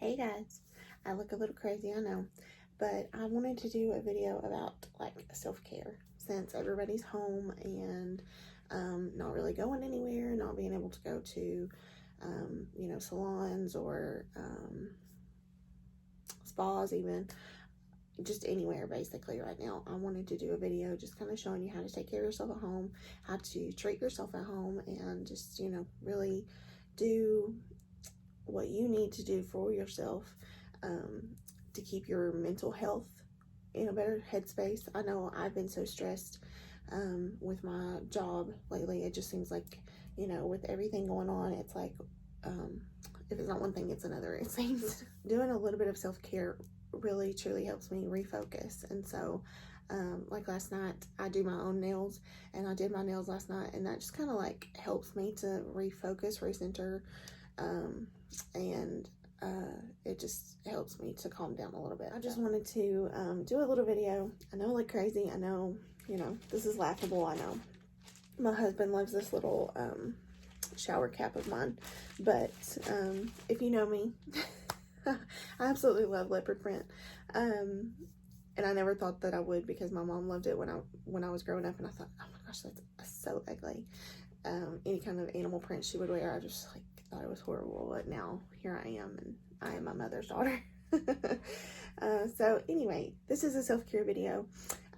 Hey guys, I look a little crazy, I know, but I wanted to do a video about like self-care since everybody's home and not really going anywhere, not being able to go to salons or spas, even just anywhere basically right now. I wanted to do a video just kind of showing you how to take care of yourself at home, how to treat yourself at home, and just really do what you need to do for yourself to keep your mental health in a better headspace. I know I've been so stressed with my job lately. It just seems like, with everything going on, it's like if it's not one thing, it's another, it seems. Doing a little bit of self-care really truly helps me refocus. And so like last night, I do my own nails, and I did my nails last night, and that just kind of like helps me to refocus, recenter, and it just helps me to calm down a little bit. I just wanted to do a little video. I know I look crazy. I know, this is laughable. I know my husband loves this little shower cap of mine, but if you know me, I absolutely love leopard print. And I never thought that I would, because my mom loved it when I was growing up, and I thought, oh my gosh, that's so ugly. Any kind of animal print she would wear, I just like thought it was horrible. But now here I am, and I am my mother's daughter. So anyway, this is a self-care video.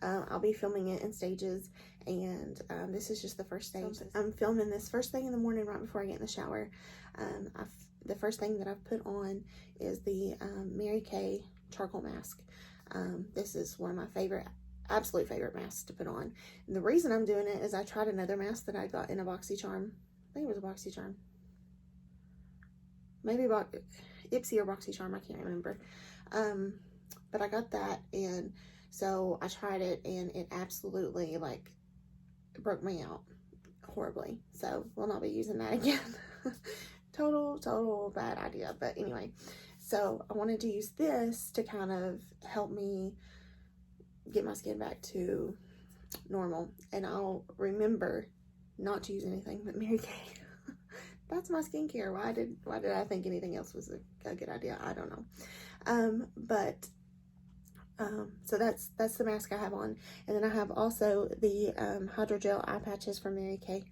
I'll be filming it in stages, and this is just the first stage. I'm filming this first thing in the morning right before I get in the shower. The first thing that I've put on is the Mary Kay charcoal mask. This is one of my absolute favorite masks to put on. And the reason I'm doing it is I tried another mask that I got in a BoxyCharm. I think it was a BoxyCharm. Maybe Ipsy or BoxyCharm, I can't remember. But I got that, and so I tried it, and it absolutely like broke me out horribly. So we'll not be using that again. Total bad idea. But anyway, so I wanted to use this to kind of help me get my skin back to normal, and I'll remember not to use anything but Mary Kay. That's my skincare. Why did I think anything else was a good idea? I don't know. So that's the mask I have on, and then I have also the hydrogel eye patches from Mary Kay.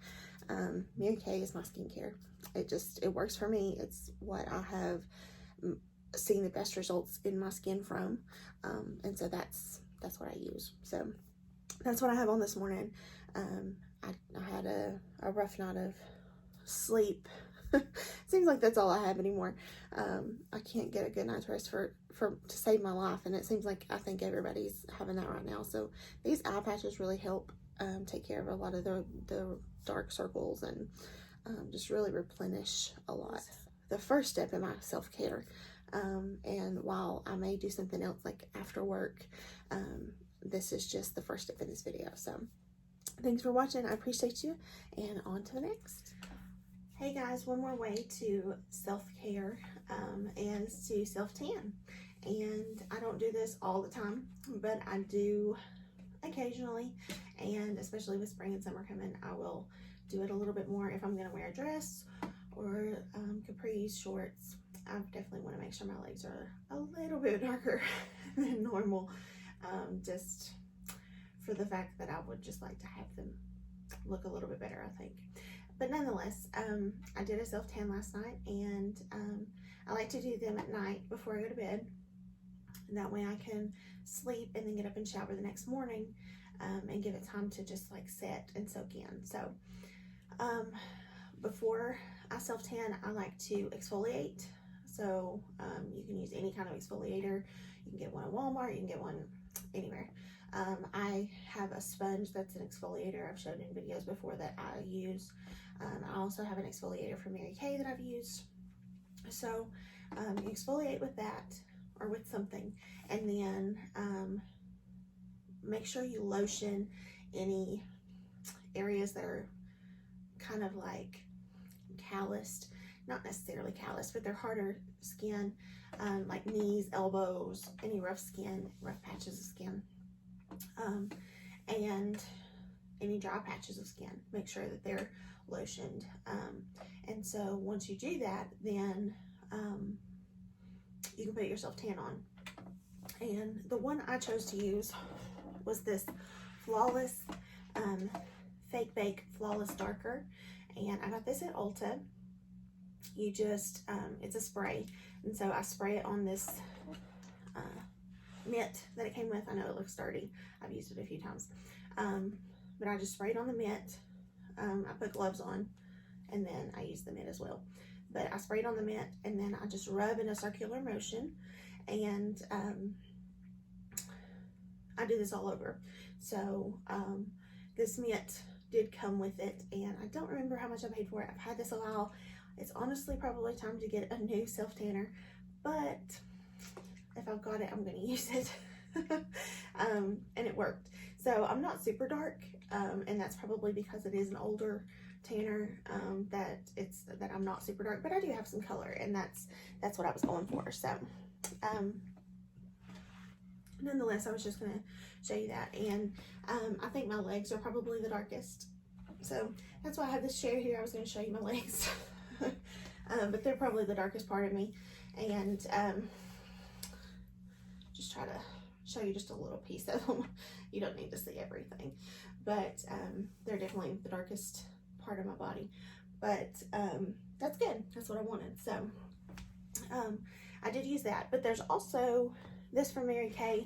Mary Kay is my skincare. It works for me. It's what I have seen the best results in my skin from, and so that's what I use. So that's what I have on this morning. I had a rough night of sleep. Seems like that's all I have anymore. I can't get a good night's rest to save my life, and it seems like I think everybody's having that right now. So these eye patches really help take care of a lot of the dark circles, and just really replenish a lot. The first step in my self-care, and while I may do something else like after work, this is just the first step in this video. So thanks for watching. I appreciate you, and on to the next. Hey guys, one more way to self-care is to self-tan. And I don't do this all the time, but I do occasionally, and especially with spring and summer coming, I will do it a little bit more if I'm going to wear a dress or capris, shorts. I definitely want to make sure my legs are a little bit darker than normal, just for the fact that I would just like to have them look a little bit better, I think. But nonetheless, I did a self-tan last night, and I like to do them at night before I go to bed. And that way I can sleep and then get up and shower the next morning, and give it time to just like set and soak in. So before I self-tan, I like to exfoliate. So you can use any kind of exfoliator. You can get one at Walmart, you can get one anywhere. I have a sponge that's an exfoliator. I've shown in videos before that I use. I also have an exfoliator from Mary Kay that I've used. So you exfoliate with that or with something, and then make sure you lotion any areas that are kind of like calloused, not necessarily calloused, but they're harder skin, like knees, elbows, any rough skin, rough patches of skin, and any dry patches of skin. Make sure that they're lotioned. And so once you do that, then you can put your self-tan on. And the one I chose to use was this Flawless Fake Bake Flawless Darker. And I got this at Ulta. You just, it's a spray. And so I spray it on this mitt that it came with. I know it looks dirty. I've used it a few times. But I just sprayed on the mitt. I put gloves on, and then I use the mitt as well. But I sprayed on the mitt, and then I just rub in a circular motion, and I do this all over. So this mitt did come with it, and I don't remember how much I paid for it. I've had this a while. It's honestly probably time to get a new self-tanner, but if I've got it, I'm going to use it. And it worked. So I'm not super dark, and that's probably because it is an older tanner, that I'm not super dark, but I do have some color, and that's what I was going for. So nonetheless, I was just going to show you that. And I think my legs are probably the darkest, so that's why I have this chair here. I was going to show you my legs. But they're probably the darkest part of me, and just try to show you just a little piece of them. You don't need to see everything, but they're definitely the darkest part of my body, but that's good. That's what I wanted. So I did use that, but there's also this from Mary Kay,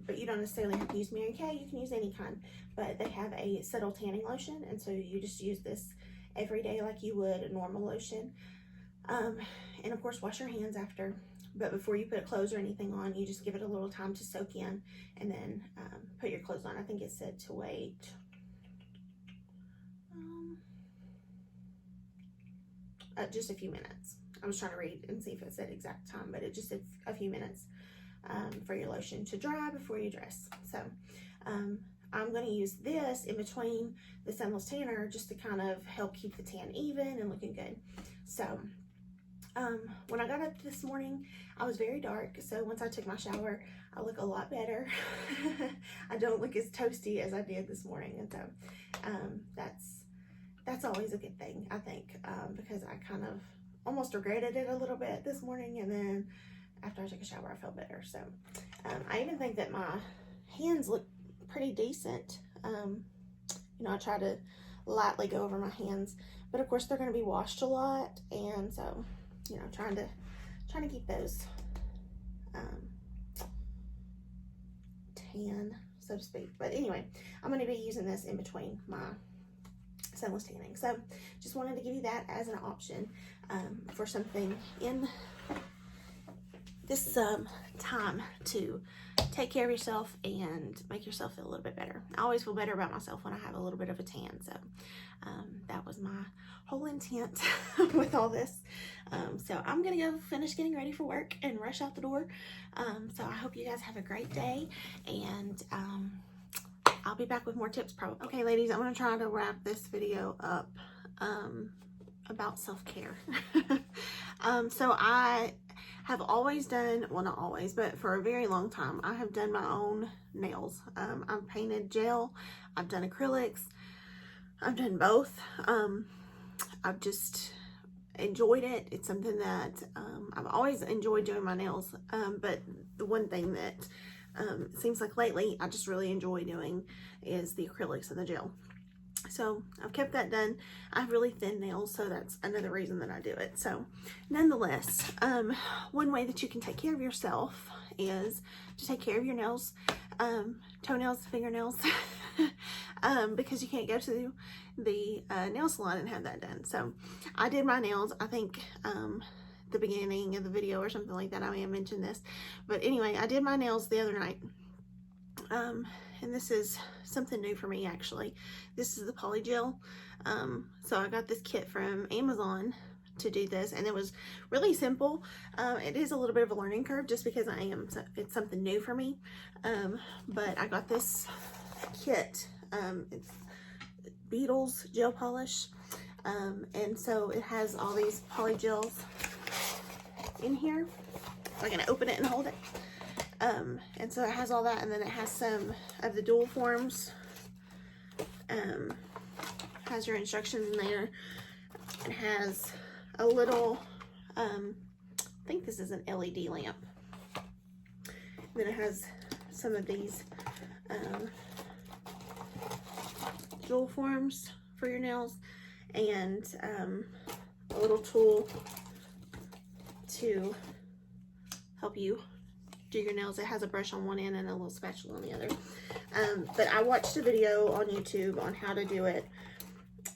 but you don't necessarily have to use Mary Kay. You can use any kind, but they have a subtle tanning lotion, and so you just use this every day like you would a normal lotion, and of course wash your hands after. But before you put clothes or anything on, you just give it a little time to soak in, and then put your clothes on. I think it said to wait just a few minutes. I was trying to read and see if it said exact time, but it just said a few minutes for your lotion to dry before you dress. So I'm going to use this in between the Sunless Tanner just to kind of help keep the tan even and looking good. So when I got up this morning, I was very dark. So once I took my shower, I look a lot better. I don't look as toasty as I did this morning. And so that's always a good thing, I think, because I kind of almost regretted it a little bit this morning. And then after I took a shower, I felt better. So I even think that my hands look pretty decent. You know, I try to lightly go over my hands, but of course they're going to be washed a lot, and so, you know, trying to keep those tan, so to speak. But anyway, I'm going to be using this in between my Sunless tanning. So just wanted to give you that as an option for something in this time to take care of yourself and make yourself feel a little bit better. I always feel better about myself when I have a little bit of a tan. So that was my whole intent with all this. So I'm gonna go finish getting ready for work and rush out the door. So I hope you guys have a great day, and I'll be back with more tips probably. Okay, ladies, I'm gonna try to wrap this video up about self-care. So I have always done, well, not always, but for a very long time, I have done my own nails. I've painted gel, I've done acrylics, I've done both. I've just enjoyed it. It's something that I've always enjoyed doing my nails, but the one thing that seems like lately I just really enjoy doing is the acrylics and the gel. So I've kept that done. I have really thin nails, so that's another reason that I do it. So nonetheless, one way that you can take care of yourself is to take care of your nails, toenails, fingernails, because you can't go to the nail salon and have that done. So I did my nails, I think the beginning of the video or something like that. I may have mentioned this, but anyway, I did my nails the other night. And this is something new for me, actually. This is the Polygel. So I got this kit from Amazon to do this, and it was really simple. It is a little bit of a learning curve just because it's something new for me. But I got this kit. It's Beetles gel polish. And so it has all these polygels in here. I'm gonna open it and hold it. And so it has all that, and then it has some of the dual forms. Has your instructions in there. It has a little think this is an LED lamp. Then it has some of these jewel forms for your nails, and a little tool to help you do your nails. It has a brush on one end and a little spatula on the other. But I watched a video on YouTube on how to do it,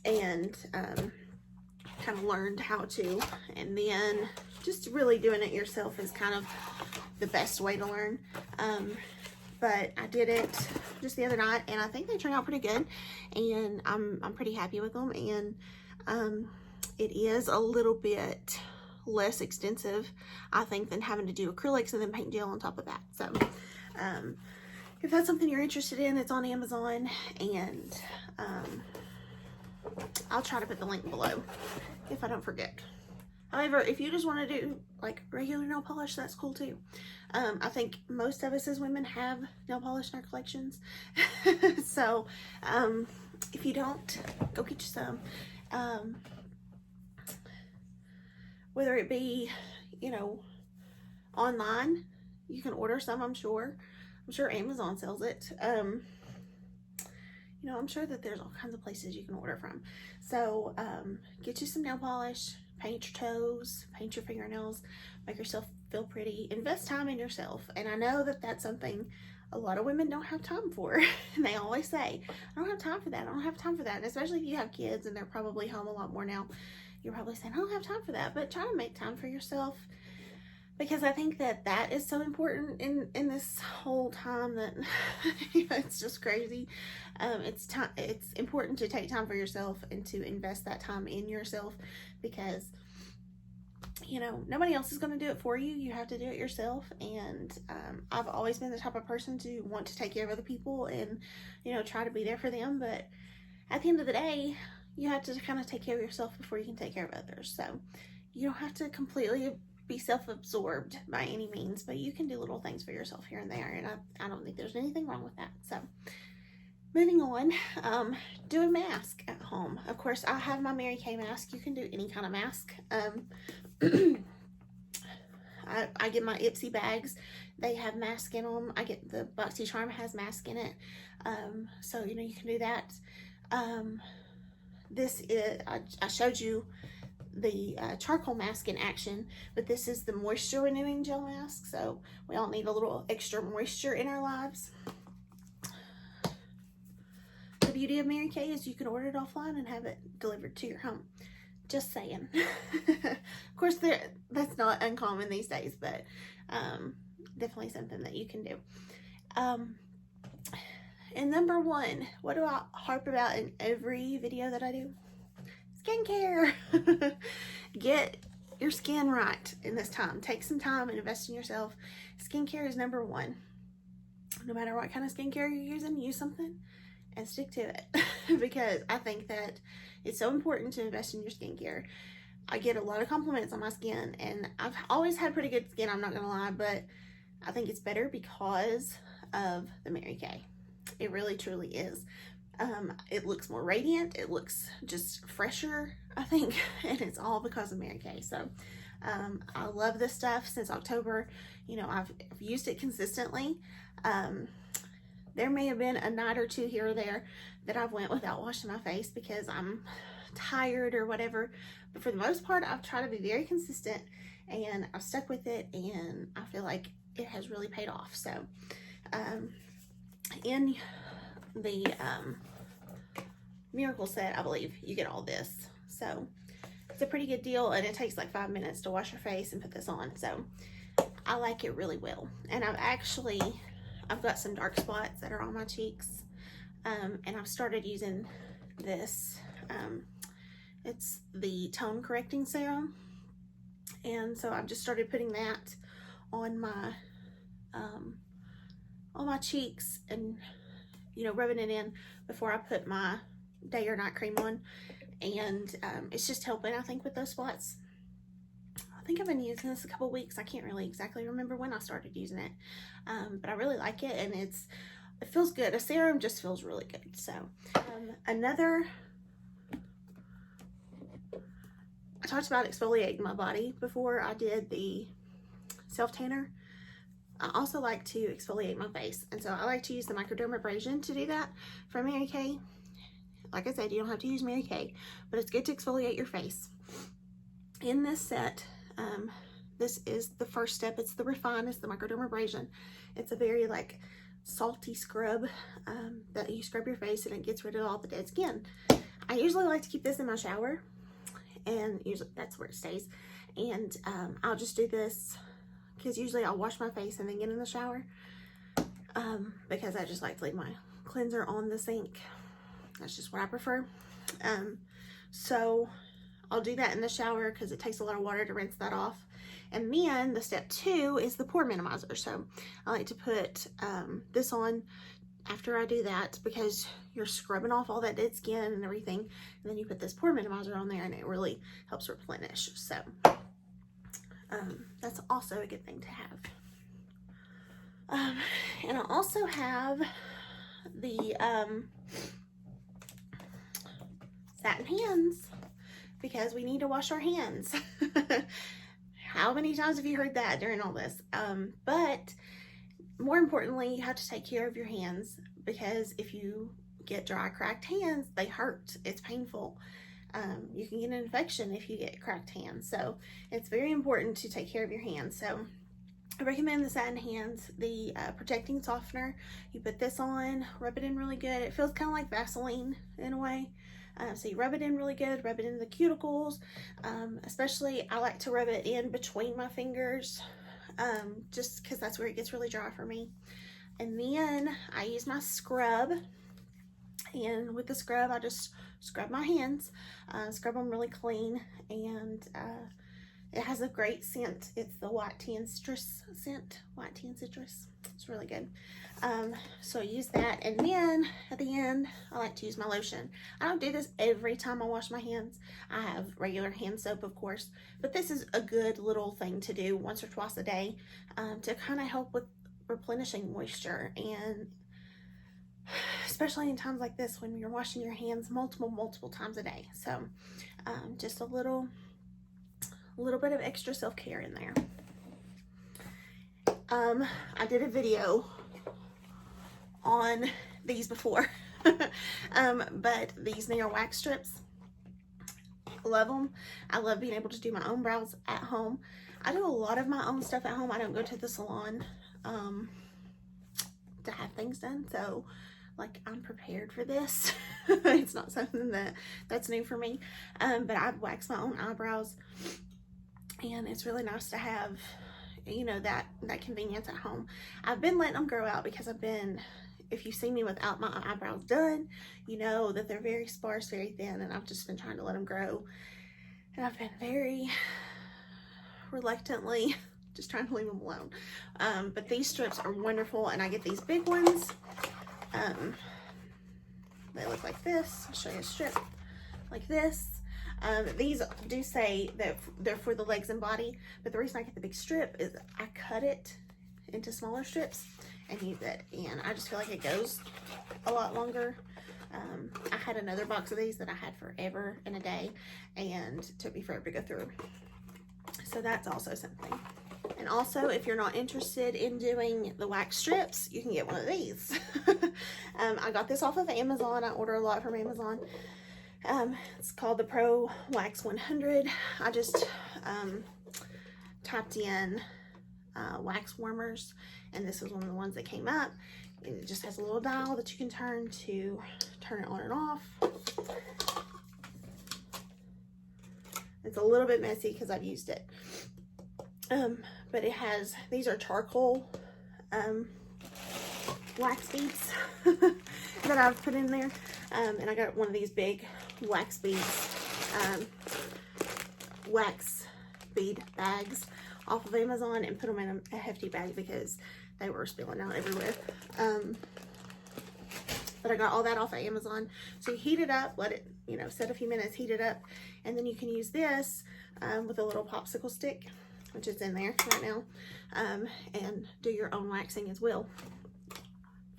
and kind of learned how to, and then just really doing it yourself is kind of the best way to learn. But I did it just the other night, and I think they turned out pretty good, and I'm pretty happy with them. And it is a little bit less extensive, I think, than having to do acrylics and then paint gel on top of that. So if that's something you're interested in, it's on Amazon, and I'll try to put the link below if I don't forget. However, if you just want to do like regular nail polish, that's cool too. I think most of us as women have nail polish in our collections. So if you don't, go get you some. Whether it be, you know, online, you can order some, I'm sure. I'm sure Amazon sells it. You know, I'm sure that there's all kinds of places you can order from. So get you some nail polish, paint your toes, paint your fingernails, make yourself feel pretty, invest time in yourself. And I know that that's something a lot of women don't have time for. And they always say, I don't have time for that, I don't have time for that. And especially if you have kids and they're probably home a lot more now, you're probably saying, I don't have time for that. But try to make time for yourself, because I think that that is so important in this whole time that you know, it's just crazy. It's important to take time for yourself and to invest that time in yourself, because you know, nobody else is going to do it for you. You have to do it yourself. And I've always been the type of person to want to take care of other people and, you know, try to be there for them. But at the end of the day, you have to kind of take care of yourself before you can take care of others. So you don't have to completely be self-absorbed by any means, but you can do little things for yourself here and there. And I don't think there's anything wrong with that. So moving on, do a mask at home. Of course, I have my Mary Kay mask. You can do any kind of mask. I get my Ipsy bags. They have mask in them. I get the BoxyCharm has mask in it. So, you know, you can do that. This is, I showed you the charcoal mask in action, but this is the moisture renewing gel mask. So we all need a little extra moisture in our lives. The beauty of Mary Kay is you can order it offline and have it delivered to your home. Just saying. Of course, that's not uncommon these days, but definitely something that you can do. And number one, what do I harp about in every video that I do? Skincare. Get your skin right in this time. Take some time and invest in yourself. Skincare is number one. No matter what kind of skincare you're using, use something and stick to it. Because I think that it's so important to invest in your skincare. I get a lot of compliments on my skin, and I've always had pretty good skin, I'm not gonna lie, but I think it's better because of the Mary Kay. It really truly is. It looks more radiant, it looks just fresher, I think, and it's all because of Mary Kay. So I love this stuff since October. You know, I've used it consistently. There may have been a night or two here or there that I've went without washing my face because I'm tired or whatever, but for the most part I've tried to be very consistent, and I've stuck with it, and I feel like it has really paid off. So in the Miracle set, I believe you get all this, so it's a pretty good deal, and it takes like 5 minutes to wash your face and put this on. So I like it really well. And I've got some dark spots that are on my cheeks, and I've started using this. It's the tone correcting serum, and so I've just started putting that on my cheeks, and you know, rubbing it in before I put my day or night cream on, and it's just helping, I think, with those spots. I think I've been using this a couple weeks. I can't really exactly remember when I started using it, but I really like it, and it feels good. A serum just feels really good. So I talked about exfoliating my body before I did the self-tanner, I also like to exfoliate my face. And so I like to use the microdermabrasion to do that from Mary Kay. Like I said, you don't have to use Mary Kay, but it's good to exfoliate your face. In this set, this is the first step. It's the Refine, it's the microdermabrasion. It's a very like salty scrub that you scrub your face and it gets rid of all the dead skin. I usually like to keep this in my shower, and usually that's where it stays. And I'll just do this because usually I'll wash my face and then get in the shower because I just like to leave my cleanser on the sink. That's just what I prefer. So I'll do that in the shower because it takes a lot of water to rinse that off. And then the step 2 is the pore minimizer. So I like to put this on after I do that because you're scrubbing off all that dead skin and everything. And then you put this pore minimizer on there and it really helps replenish. So that's also a good thing to have. And I also have the satin hands because we need to wash our hands. How many times have you heard that during all this? But more importantly, you have to take care of your hands because if you get dry, cracked hands, they hurt. It's painful. You can get an infection if you get cracked hands. So it's very important to take care of your hands. So I recommend the satin hands, the protecting softener. You put this on, rub it in really good. It feels kind of like Vaseline in a way. So you rub it in really good, rub it in the cuticles. Especially I like to rub it in between my fingers just because that's where it gets really dry for me. And then I use my scrub. And with the scrub, I just scrub my hands, scrub them really clean. And it has a great scent. It's the white tea and citrus scent. White tea and citrus. It's really good. So I use that. And then at the end, I like to use my lotion. I don't do this every time I wash my hands. I have regular hand soap, of course. But this is a good little thing to do once or twice a day to kind of help with replenishing moisture. And especially in times like this when you're washing your hands multiple times a day. So just a little bit of extra self-care in there. I did a video on these before, but these nail wax strips, love them. I love being able to do my own brows at home. I do a lot of my own stuff at home. I don't go to the salon to have things done, so like I'm prepared for this. It's not something that's new for me, but I wax my own eyebrows, and it's really nice to have, you know, that convenience at home. I've been letting them grow out because if you see me without my eyebrows done, you know that they're very sparse, very thin, and I've just been trying to let them grow. And I've been very reluctantly just trying to leave them alone. But these strips are wonderful, and I get these big ones. They look like this. I'll show you a strip like this. These do say that they're for the legs and body, but the reason I get the big strip is I cut it into smaller strips and use it, and I just feel like it goes a lot longer. I had another box of these that I had forever and a day, and it took me forever to go through. So that's also something. And also, if you're not interested in doing the wax strips, you can get one of these. I got this off of Amazon. I order a lot from Amazon. It's called the Pro Wax 100. I just typed in wax warmers, and this is one of the ones that came up. And it just has a little dial that you can turn to turn it on and off. It's a little bit messy because I've used it. But it has, these are charcoal wax beads that I've put in there. And I got one of these big wax beads, wax bead bags off of Amazon and put them in a hefty bag because they were spilling out everywhere. But I got all that off of Amazon. So you heat it up, let it, you know, set a few minutes, heat it up, and then you can use this with a little popsicle stick, which is in there right now, and do your own waxing as well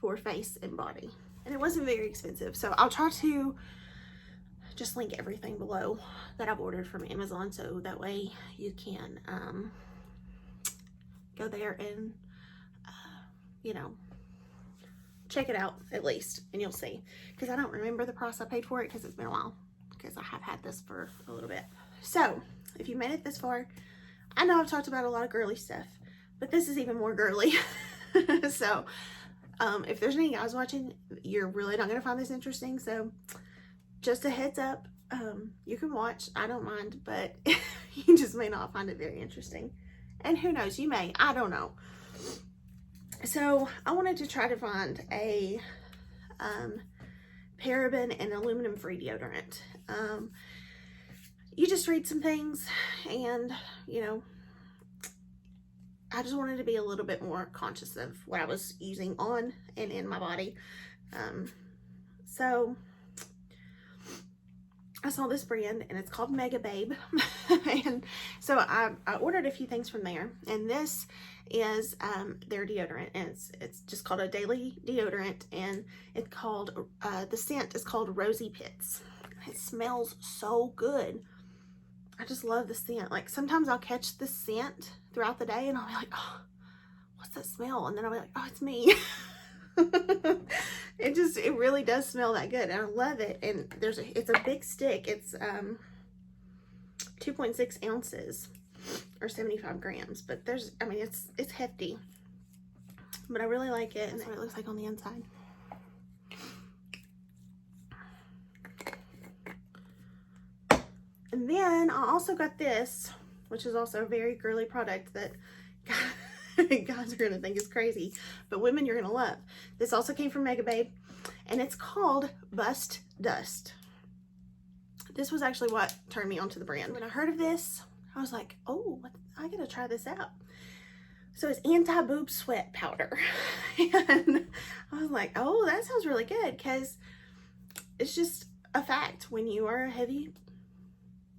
for face and body. And it wasn't very expensive, so I'll try to just link everything below that I've ordered from Amazon, so that way you can go there and, you know, check it out at least, and you'll see. Because I don't remember the price I paid for it because it's been a while, because I have had this for a little bit. So, if you made it this far, I know I've talked about a lot of girly stuff, but this is even more girly. So, if there's any guys watching, you're really not going to find this interesting. So, just a heads up, you can watch. I don't mind, but you just may not find it very interesting. And who knows, you may. I don't know. So, I wanted to try to find a paraben and aluminum-free deodorant. You just read some things, and, you know, I just wanted to be a little bit more conscious of what I was using on and in my body. So I saw this brand, and it's called Megababe. And so I ordered a few things from there, and this is their deodorant, and it's just called a daily deodorant, and it's called the scent is called Rosy Pits. It smells so good. I just love the scent. Like, sometimes I'll catch the scent throughout the day, and I'll be like, oh, what's that smell? And then I'll be like, oh, it's me. It really does smell that good, and I love it. And it's a big stick. It's 2.6 ounces or 75 grams, but it's hefty, but I really like it. And that's what it looks like on the inside. And then I also got this, which is also a very girly product that guys are going to think is crazy, but women you're going to love. This also came from Megababe, and it's called Bust Dust. This was actually what turned me onto the brand. When I heard of this, I was like, oh, I got to try this out. So it's anti-boob sweat powder. And I was like, oh, that sounds really good, because it's just a fact. When you are a heavy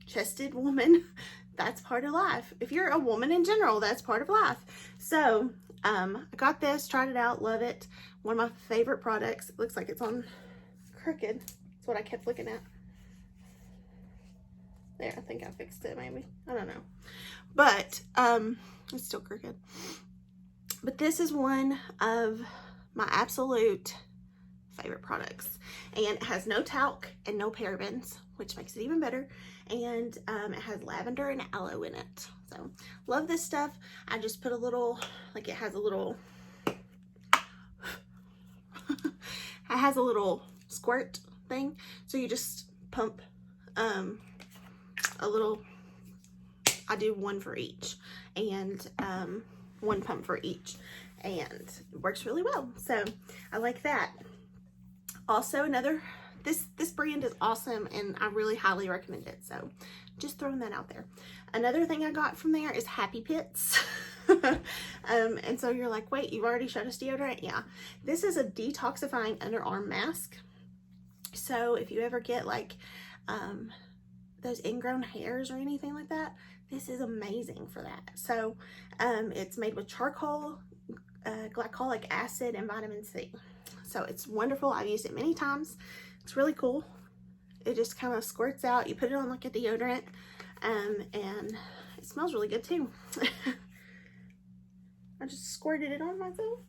chested woman, that's part of life. If you're a woman in general, that's part of life. So I got this, tried it out, love it. One of my favorite products. It looks like it's on crooked. That's what I kept looking at. There, I think I fixed it, maybe. I don't know. But it's still crooked. But this is one of my absolute favorite products, and it has no talc and no parabens, which makes it even better. And it has lavender and aloe in it. So love this stuff. I just put a little, like, it has a little it has a little squirt thing, so you just pump a little. I do one for each, and one pump for each, and it works really well. So I like that. Also, this brand is awesome, and I really highly recommend it. So just throwing that out there. Another thing I got from there is Happy Pits. And so you're like, wait, you've already showed us deodorant? Yeah. This is a detoxifying underarm mask. So if you ever get like those ingrown hairs or anything like that, this is amazing for that. So it's made with charcoal, glycolic acid, and vitamin C. So it's wonderful. I've used it many times. It's really cool. It just kind of squirts out. You put it on like a deodorant, and it smells really good too. I just squirted it on myself.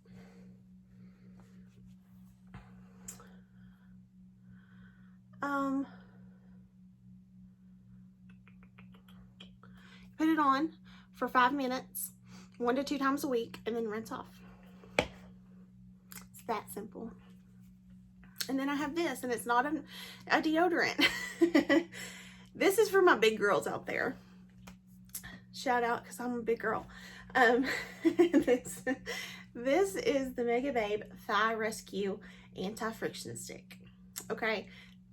Put it on for 5 minutes, 1 to 2 times a week, and then rinse off. It's that simple. And then I have this, and it's not a deodorant. This is for my big girls out there. Shout out, because I'm a big girl. This is the Megababe Thigh Rescue Anti-Friction Stick. Okay,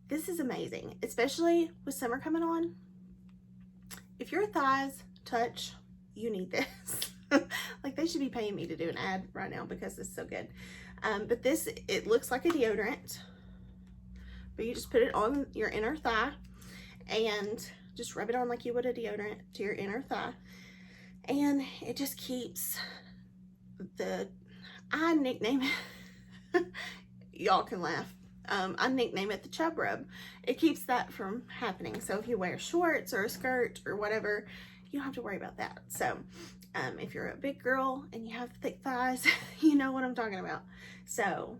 this is amazing, especially with summer coming on. If your thighs touch, you need this. Like, they should be paying me to do an ad right now because it's so good. But this, it looks like a deodorant, but you just put it on your inner thigh and just rub it on like you would a deodorant to your inner thigh. And it just keeps I nickname it, y'all can laugh. I nickname it the chub rub. It keeps that from happening. So if you wear shorts or a skirt or whatever, you don't have to worry about that. So If you're a big girl and you have thick thighs, you know what I'm talking about. So,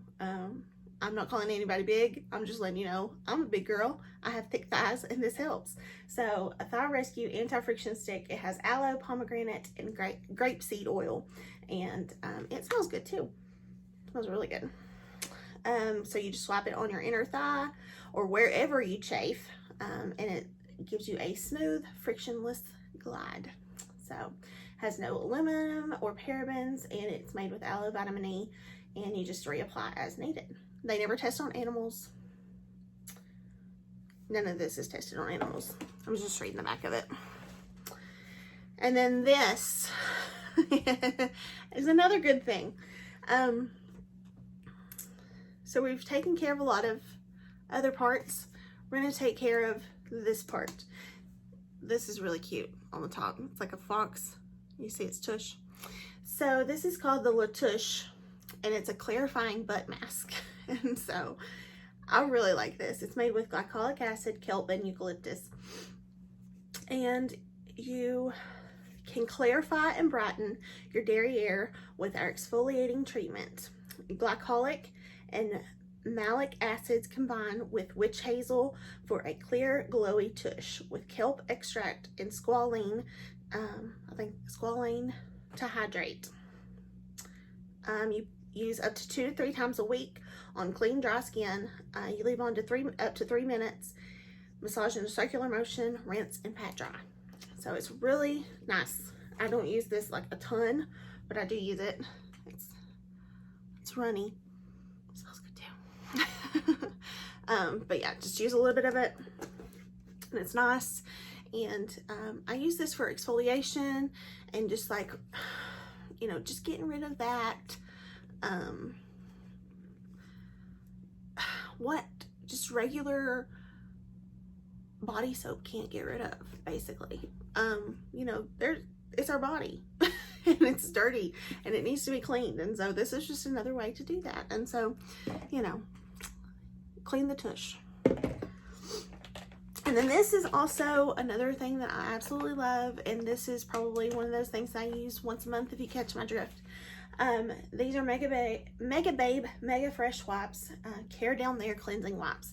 I'm not calling anybody big. I'm just letting you know I'm a big girl. I have thick thighs and this helps. So a Thigh Rescue Anti-Friction Stick. It has aloe, pomegranate, and grapeseed oil. And it smells good too. It smells really good. So you just swap it on your inner thigh or wherever you chafe. And it gives you a smooth, frictionless glide. So has no aluminum or parabens, and it's made with aloe vitamin E, and you just reapply as needed. They never test on animals. None of this is tested on animals. I'm just reading the back of it. And then this is another good thing. So we've taken care of a lot of other parts. We're going to take care of this part. This is really cute on the top. It's like a fox. You see its tush. So this is called the Latouche, and it's a clarifying butt mask. And so I really like this. It's made with glycolic acid, kelp, and eucalyptus. And you can clarify and brighten your derriere with our exfoliating treatment. Glycolic and malic acids combine with witch hazel for a clear, glowy tush with kelp extract and squalene, squalene to hydrate. You use up to 2 to 3 times a week on clean, dry skin. You leave on to up to 3 minutes. Massage in a circular motion, rinse, and pat dry. So it's really nice. I don't use this like a ton, but I do use it. It's runny. It smells good too. But yeah, just use a little bit of it, and it's nice. And I use this for exfoliation and just like, you know, just getting rid of that. What just regular body soap can't get rid of, basically. You know, it's our body and it's dirty and it needs to be cleaned, and so this is just another way to do that. And so, you know, clean the tush. And then this is also another thing that I absolutely love, and this is probably one of those things I use once a month, if you catch my drift. These are Mega Babe Mega Fresh wipes, Care Down There cleansing wipes.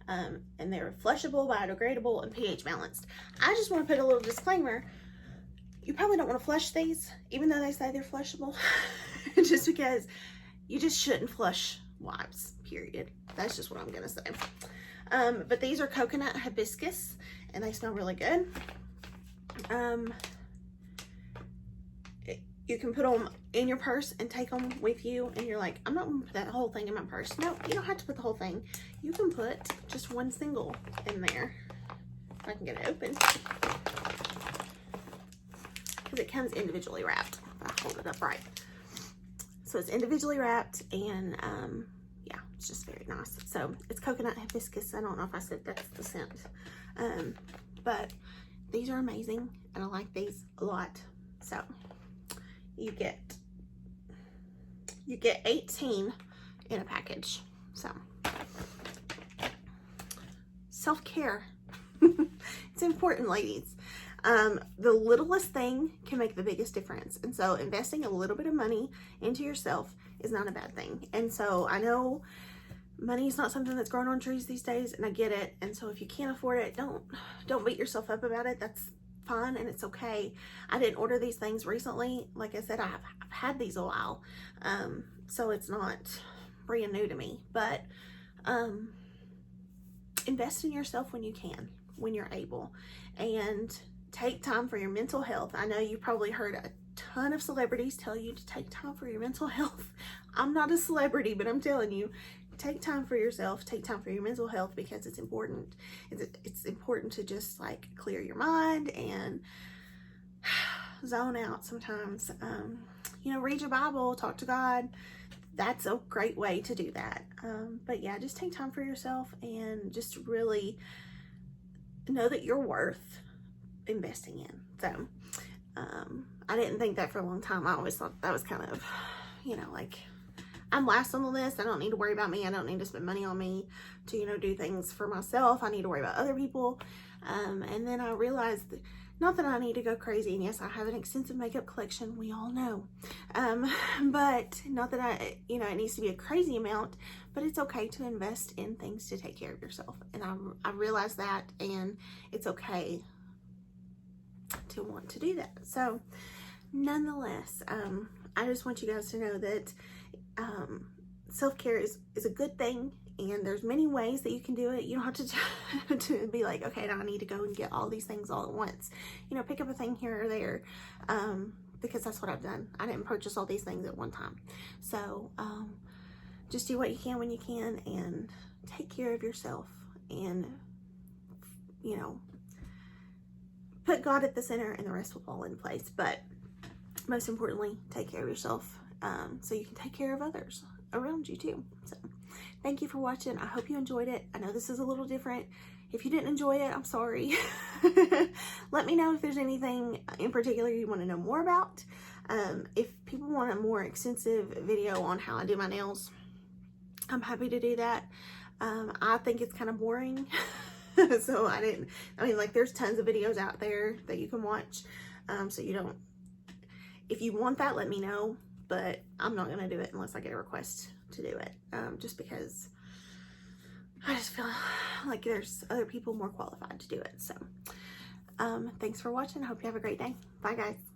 And they're flushable, biodegradable, and pH balanced. I just want to put a little disclaimer. You probably don't want to flush these, even though they say they're flushable, just because you just shouldn't flush wipes, period. That's just what I'm going to say. But these are coconut hibiscus, and they smell really good. You can put them in your purse and take them with you, and you're like, I'm not going to put that whole thing in my purse. No, you don't have to put the whole thing. You can put just one single in there. If I can get it open. Because it comes individually wrapped. If I hold it up right. So it's individually wrapped, and yeah, it's just very nice. So it's coconut hibiscus. I don't know if I said that's the scent. But these are amazing, and I like these a lot. So you get 18 in a package. So self-care. It's important, ladies. The littlest thing can make the biggest difference, and so investing a little bit of money into yourself is not a bad thing. And so I know money is not something that's growing on trees these days, and I get it. And so if you can't afford it, don't beat yourself up about it. That's fine, and it's okay. I didn't order these things recently. Like I said, I've had these a while, so it's not brand new to me. But invest in yourself when you can, when you're able, and take time for your mental health. I know you probably heard a ton of celebrities tell you to take time for your mental health. I'm not a celebrity, but I'm telling you, take time for yourself, take time for your mental health, because it's important. It's important to just like clear your mind and zone out sometimes. You know, read your Bible, talk to God. That's a great way to do that. But yeah, just take time for yourself and just really know that you're worth investing in. So I didn't think that for a long time. I always thought that was kind of, you know, like, I'm last on the list. I don't need to worry about me. I don't need to spend money on me to, you know, do things for myself. I need to worry about other people. And then I realized not that I need to go crazy, and yes, I have an extensive makeup collection, we all know, but not that I, you know, it needs to be a crazy amount, but it's okay to invest in things to take care of yourself, and I realize that, and it's okay to want to do that. So nonetheless, I just want you guys to know that self-care is a good thing, and there's many ways that you can do it. You don't have to be like, okay, now I need to go and get all these things all at once. You know, pick up a thing here or there, because that's what I've done. I didn't purchase all these things at one time. So just do what you can when you can, and take care of yourself, and, you know, put God at the center, and the rest will fall in place. But most importantly, take care of yourself, so you can take care of others around you too. So thank you for watching. I hope you enjoyed it. I know this is a little different. If you didn't enjoy it, I'm sorry. Let me know if there's anything in particular you want to know more about. If people want a more extensive video on how I do my nails, I'm happy to do that. I think it's kind of boring. So I mean, like, there's tons of videos out there that you can watch. So you don't, if you want that, let me know, but I'm not gonna do it unless I get a request to do it, just because I just feel like there's other people more qualified to do it. So thanks for watching. I hope you have a great day. Bye, guys.